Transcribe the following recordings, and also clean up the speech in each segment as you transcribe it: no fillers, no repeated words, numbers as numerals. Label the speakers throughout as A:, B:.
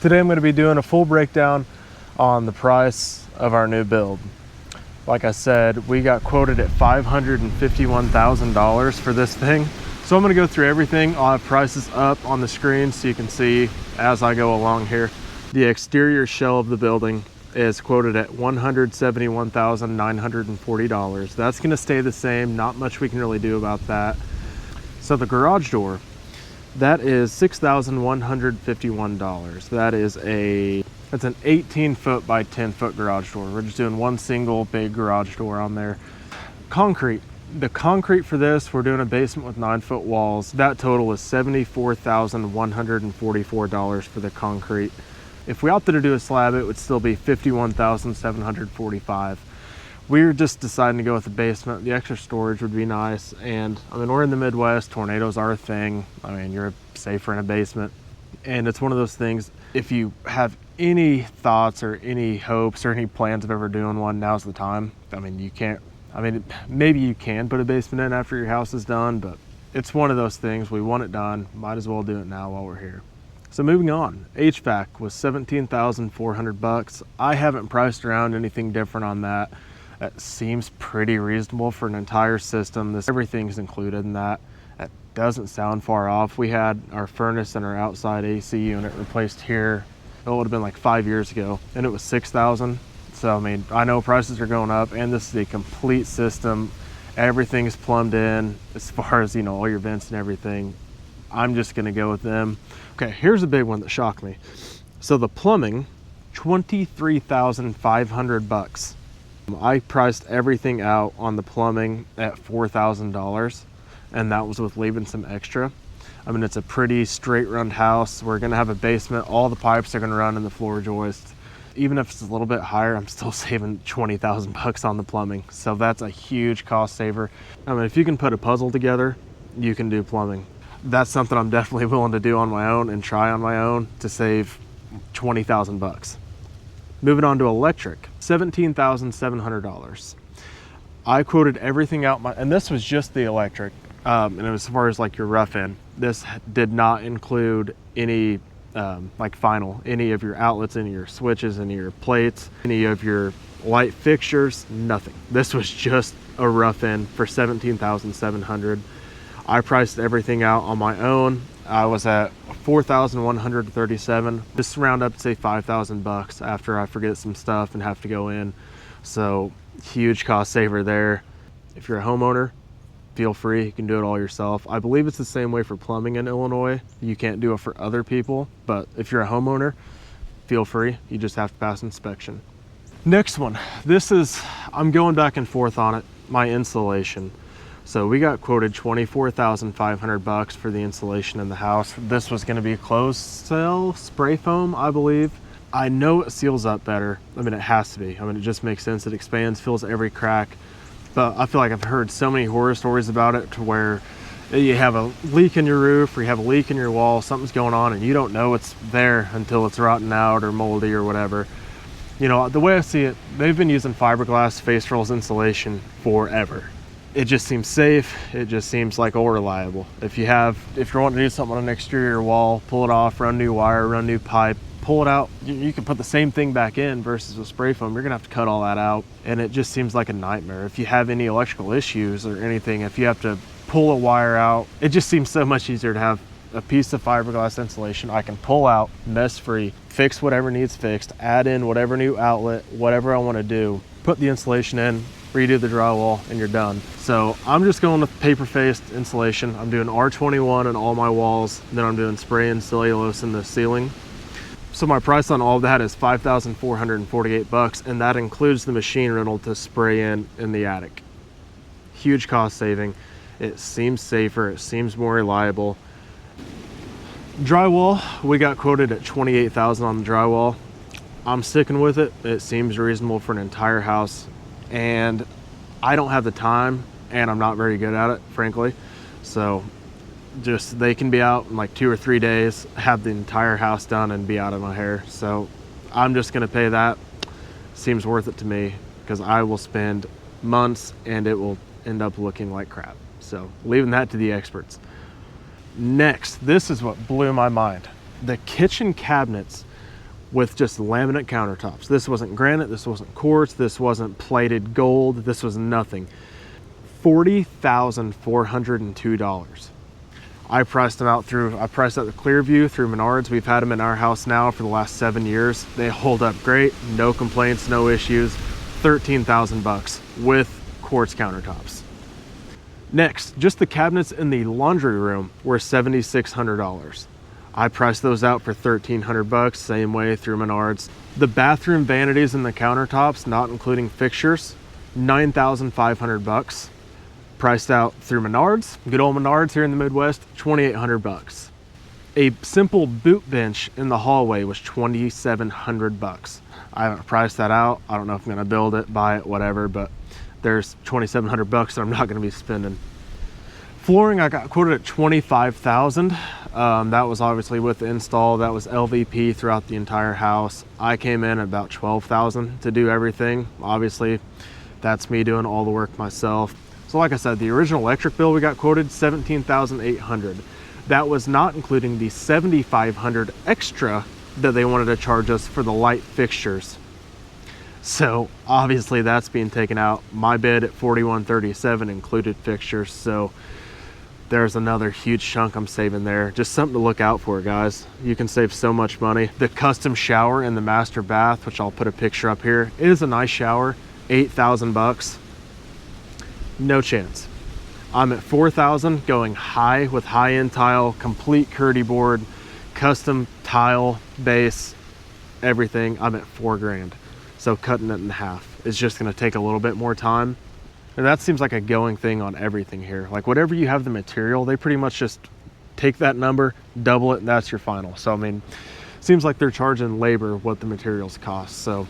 A: Today I'm going to be doing a full breakdown on the price of our new build. Like I said, we got quoted at $551,000 for this thing. So I'm going to go through everything. I'll have prices up on the screen so you can see as I go along here. The exterior shell of the building is quoted at $171,940. That's going to stay the same. Not much we can really do about that. So the garage door, that is $6,151. That's an 18-foot by 10-foot garage door. We're just doing one single big garage door on there. Concrete. The concrete for this, we're doing a basement with 9-foot walls. That total is $74,144 for the concrete. If we opted to do a slab, it would still be $51,745. We're just deciding to go with the basement. The extra storage would be nice. And I mean, we're in the Midwest. Tornadoes are a thing. I mean, you're safer in a basement. And it's one of those things, if you have any thoughts or any hopes or any plans of ever doing one, now's the time. I mean, you can't, maybe you can put a basement in after your house is done, but it's one of those things. We want it done. Might as well do it now while we're here. So moving on, HVAC was $17,400. I haven't priced around anything different on that. That seems pretty reasonable for an entire system. Everything's included in that. That doesn't sound far off. We had our furnace and our outside AC unit replaced here. It would have been like 5 years ago, and it was $6,000. So I mean, I know prices are going up, and this is a complete system. Everything's plumbed in as far as, you know, all your vents and everything. I'm just gonna go with them. Okay, here's a big one that shocked me. So the plumbing, $23,500. I priced everything out on the plumbing at $4,000, and that was with leaving some extra. I mean, it's a pretty straight run house. We're gonna have a basement. All the pipes are gonna run in the floor joist. Even if it's a little bit higher, I'm still saving 20,000 bucks on the plumbing. So that's a huge cost saver. I mean, if you can put a puzzle together, you can do plumbing. That's something I'm definitely willing to do on my own and try on my own to save 20,000 bucks. Moving on to electric, $17,700. I quoted everything out, and this was just the electric. And as far as like your rough end, this did not include any like final, any of your outlets, any of your switches, any of your plates, any of your light fixtures, nothing. This was just a rough end for $17,700. I priced everything out on my own. I was at $4,137. Just round up to say 5,000 bucks after I forget some stuff and have to go in. So huge cost saver there. If you're a homeowner, feel free, you can do it all yourself. I believe it's the same way for plumbing in Illinois. You can't do it for other people, but if you're a homeowner, feel free. You just have to pass inspection. Next one, I'm going back and forth on it, my insulation. So we got quoted $24,500 for the insulation in the house. This was gonna be a closed cell spray foam, I believe. I know it seals up better. I mean, it has to be. I mean, it just makes sense. It expands, fills every crack. But I feel like I've heard so many horror stories about it to where you have a leak in your roof or you have a leak in your wall, something's going on and you don't know it's there until it's rotten out or moldy or whatever. You know, the way I see it, they've been using fiberglass face rolls insulation forever. It just seems safe. It just seems like all reliable. If you're wanting to do something on an exterior wall, pull it off, run new wire, run new pipe, pull it out. You can put the same thing back in versus with spray foam. You're gonna have to cut all that out. And it just seems like a nightmare. If you have any electrical issues or anything, if you have to pull a wire out, it just seems so much easier to have a piece of fiberglass insulation I can pull out, mess free, fix whatever needs fixed, add in whatever new outlet, whatever I wanna do, put the insulation in, redo the drywall, and you're done. So I'm just going with paper-faced insulation. I'm doing R21 on all my walls, then I'm doing spray and cellulose in the ceiling. So my price on all of that is $5,448, and that includes the machine rental to spray in the attic. Huge cost saving. It seems safer, it seems more reliable. Drywall, we got quoted at $28,000 on the drywall. I'm sticking with it. It seems reasonable for an entire house. And I don't have the time, and I'm not very good at it, frankly. So just, they can be out in like 2 or 3 days, have the entire house done and be out of my hair. So I'm just gonna pay that. Seems worth it to me because I will spend months and it will end up looking like crap. So leaving that to the experts. Next, this is what blew my mind. The kitchen cabinets with just laminate countertops. This wasn't granite, this wasn't quartz, this wasn't plated gold, this was nothing. $40,402. I priced them out the Clearview through Menards. We've had them in our house now for the last 7 years. They hold up great, no complaints, no issues. 13,000 bucks with quartz countertops. Next, just the cabinets in the laundry room were $7,600. I priced those out for 1,300 bucks, same way through Menards. The bathroom vanities and the countertops, not including fixtures, 9,500 bucks. Priced out through Menards, good old Menards here in the Midwest, 2,800 bucks. A simple boot bench in the hallway was 2,700 bucks. I haven't priced that out. I don't know if I'm gonna build it, buy it, whatever, but there's 2,700 bucks that I'm not gonna be spending. Flooring, I got quoted at 25,000. That was obviously with the install. That was LVP throughout the entire house. I came in at about 12,000 to do everything. Obviously, that's me doing all the work myself. So like I said, the original electric bill we got quoted 17,800. That was not including the 7,500 extra that they wanted to charge us for the light fixtures. So obviously that's being taken out. My bid at 4137 included fixtures, so there's another huge chunk I'm saving there. Just something to look out for, guys. You can save so much money. The custom shower in the master bath, which I'll put a picture up here, it is a nice shower, 8,000 bucks. No chance. I'm at 4,000 going high with high-end tile, complete Curdy board, custom tile base, everything. I'm at $4,000. So cutting it in half is just gonna take a little bit more time. And that seems like a going thing on everything here. Like whatever you have the material, they pretty much just take that number, double it, and that's your final. So I mean, seems like they're charging labor what the materials cost. So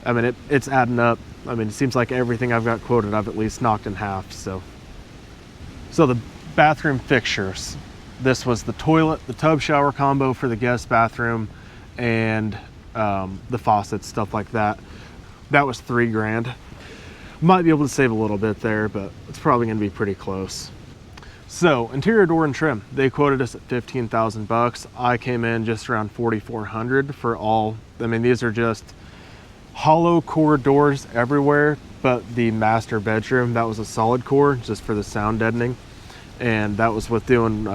A: I mean, it's adding up. I mean, it seems like everything I've got quoted, I've at least knocked in half. So the bathroom fixtures. This was the toilet, the tub shower combo for the guest bathroom, and the faucets, stuff like that. That was $3,000. Might be able to save a little bit there, but it's probably gonna be pretty close. So interior door and trim, they quoted us at 15,000 bucks. I came in just around 4,400 for all. I mean, these are just hollow core doors everywhere, but the master bedroom, that was a solid core just for the sound deadening. And that was with doing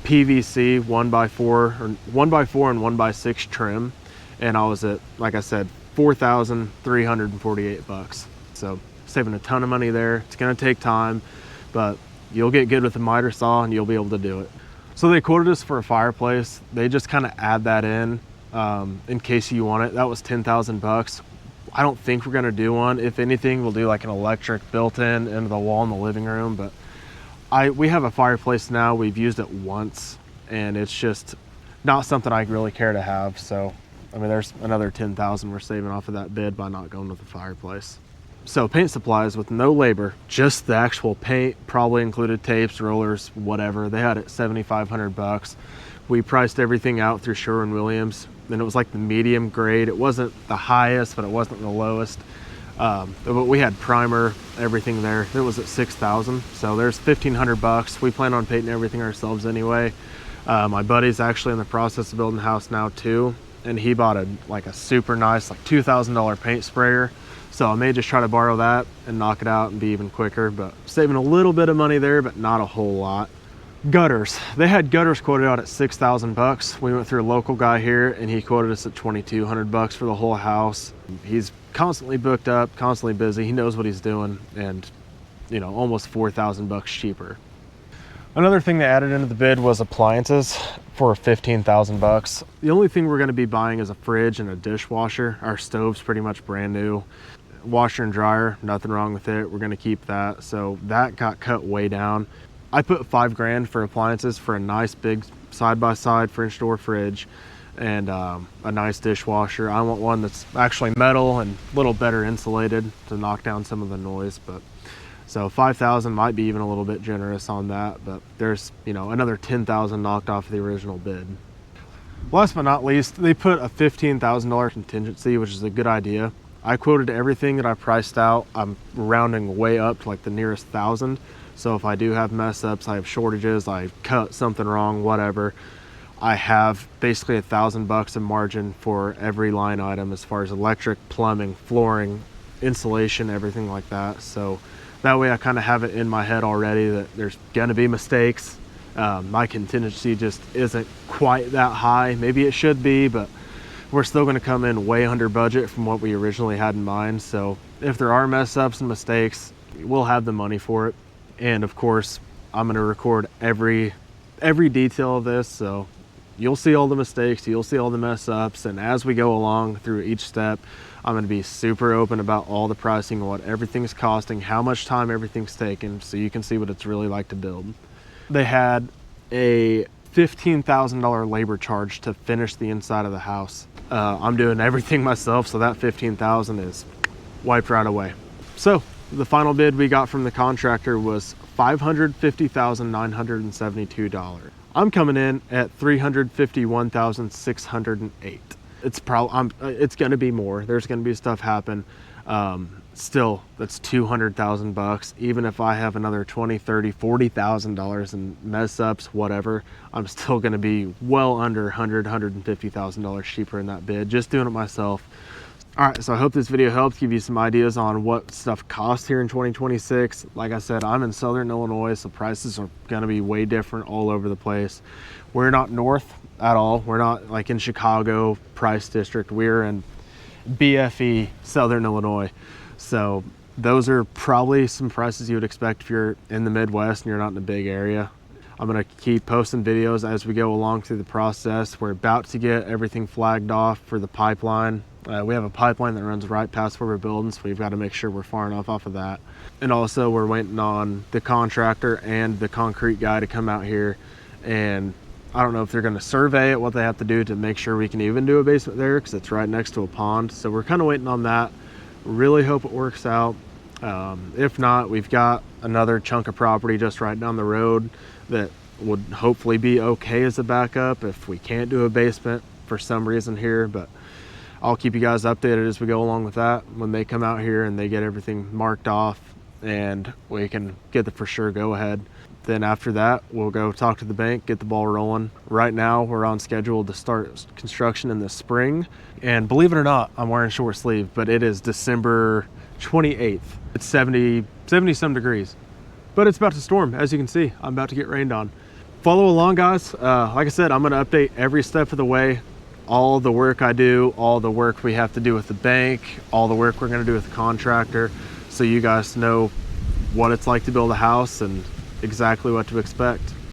A: PVC 1x4 or 1x4 and 1x6 trim. And I was at, like I said, 4,348 bucks. So saving a ton of money there. It's gonna take time, but you'll get good with the miter saw and you'll be able to do it. So they quoted us for a fireplace. They just kind of add that in case you want it. That was 10,000 bucks. I don't think we're gonna do one. If anything, we'll do like an electric built-in into the wall in the living room. But we have a fireplace now. We've used it once and it's just not something I really care to have. So, I mean, there's another 10,000 we're saving off of that bid by not going with the fireplace. So paint supplies with no labor, just the actual paint, probably included tapes, rollers, whatever. They had it 7,500 bucks. We priced everything out through Sherwin-Williams, and it was like the medium grade. It wasn't the highest, but it wasn't the lowest. But we had primer, everything there. It was at 6,000. So there's 1,500 bucks. We plan on painting everything ourselves anyway. My buddy's actually in the process of building a house now too, and he bought a super nice like $2,000 paint sprayer. So I may just try to borrow that and knock it out and be even quicker, but saving a little bit of money there, but not a whole lot. Gutters, they had gutters quoted out at 6,000 bucks. We went through a local guy here and he quoted us at 2,200 bucks for the whole house. He's constantly booked up, constantly busy. He knows what he's doing, and you know, almost 4,000 bucks cheaper. Another thing they added into the bid was appliances for 15,000 bucks. The only thing we're going to be buying is a fridge and a dishwasher. Our stove's pretty much brand new. Washer and dryer, nothing wrong with it. We're going to keep that. So that got cut way down. I put $5,000 for appliances for a nice big side-by-side French door fridge and a nice dishwasher. I want one that's actually metal and a little better insulated to knock down some of the noise. But so 5,000 might be even a little bit generous on that, but there's, you know, another 10,000 knocked off the original bid. Last but not least, they put a $15,000 contingency, which is a good idea. I quoted everything that I priced out. I'm rounding way up to like the nearest 1,000. So if I do have mess ups, I have shortages, I cut something wrong, whatever, I have basically $1,000 in margin for every line item as far as electric, plumbing, flooring, insulation, everything like that. So that way I kind of have it in my head already that there's gonna be mistakes. My contingency just isn't quite that high. Maybe it should be, but we're still gonna come in way under budget from what we originally had in mind. So if there are mess ups and mistakes, we'll have the money for it. And of course, I'm gonna record every detail of this. So you'll see all the mistakes, you'll see all the mess ups. And as we go along through each step, I'm gonna be super open about all the pricing, what everything's costing, how much time everything's taken, so you can see what it's really like to build. They had a $15,000 labor charge to finish the inside of the house. I'm doing everything myself, so that $15,000 is wiped right away. So the final bid we got from the contractor was $550,972. I'm coming in at $351,608. It's gonna be more. There's gonna be stuff happen. Still, that's $200,000. Even if I have another $20,000, $30,000, $40,000 in mess ups, whatever, I'm still gonna be well under $100,000, $150,000 cheaper in that bid, just doing it myself. All right, so I hope this video helps give you some ideas on what stuff costs here in 2026. Like I said, I'm in Southern Illinois, so prices are gonna be way different all over the place. We're not north at all. We're not like in Chicago price district. We're in BFE, Southern Illinois. So those are probably some prices you would expect if you're in the Midwest and you're not in a big area. I'm gonna keep posting videos as we go along through the process. We're about to get everything flagged off for the pipeline. We have a pipeline that runs right past where we're building, so we've got to make sure we're far enough off of that. And also we're waiting on the contractor and the concrete guy to come out here, and I don't know if they're going to survey it, what they have to do to make sure we can even do a basement there, because it's right next to a pond. So we're kind of waiting on that. Really hope it works out. If not, we've got another chunk of property just right down the road that would hopefully be okay as a backup if we can't do a basement for some reason here. But I'll keep you guys updated as we go along with that when they come out here and they get everything marked off and we can get the for sure go ahead. Then after that, we'll go talk to the bank, get the ball rolling. Right now, we're on schedule to start construction in the spring. And believe it or not, I'm wearing short sleeve, but it is December 28th. It's 70 some degrees, but it's about to storm. As you can see, I'm about to get rained on. Follow along, guys. Like I said, I'm gonna update every step of the way. All the work I do, all the work we have to do with the bank, all the work we're gonna do with the contractor, so you guys know what it's like to build a house and exactly what to expect.